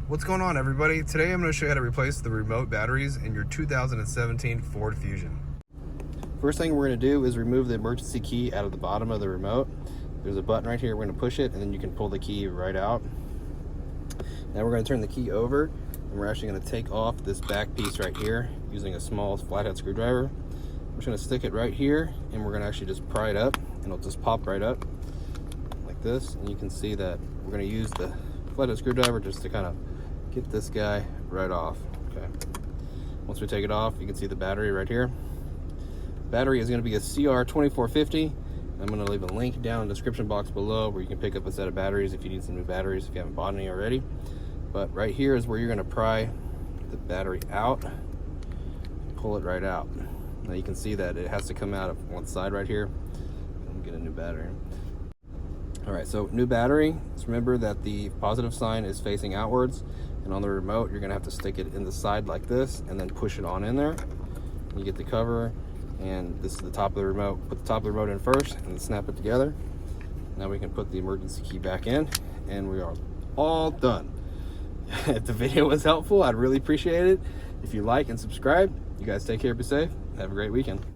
What's going on, everybody? Today I'm going to show you how to replace the remote batteries in your 2017 Ford Fusion. First thing we're going to do is remove the emergency key out of the bottom of the remote. There's a button right here. We're going to push it and then you can pull the key right out. Now we're going to turn the key over and we're actually going to take off this back piece right here using a small flathead screwdriver. I'm just going to stick it right here and we're going to actually just pry it up and it'll just pop right up like this. And you can see that we're going to use the flathead screwdriver just to kind of get this guy right off. Okay. Once we take it off, you can see the battery right here. Battery is going to be a CR2450. I'm going to leave a link down in the description box below where you can pick up a set of batteries if you need some new batteries if you haven't bought any already. But right here is where you're going to pry the battery out, pull it right out. Now you can see that it has to come out of one side right here and get a new battery. All right, so new battery. Just remember that the positive sign is facing outwards, and on the remote you're gonna have to stick it in the side like this and then push it on in there. You get the cover, and this is the top of the remote. Put the top of the remote in first and then snap it together. Now we can put the emergency key back in and we are all done. If the video was helpful, I'd really appreciate it. If you like and subscribe, you guys take care, be safe, have a great weekend.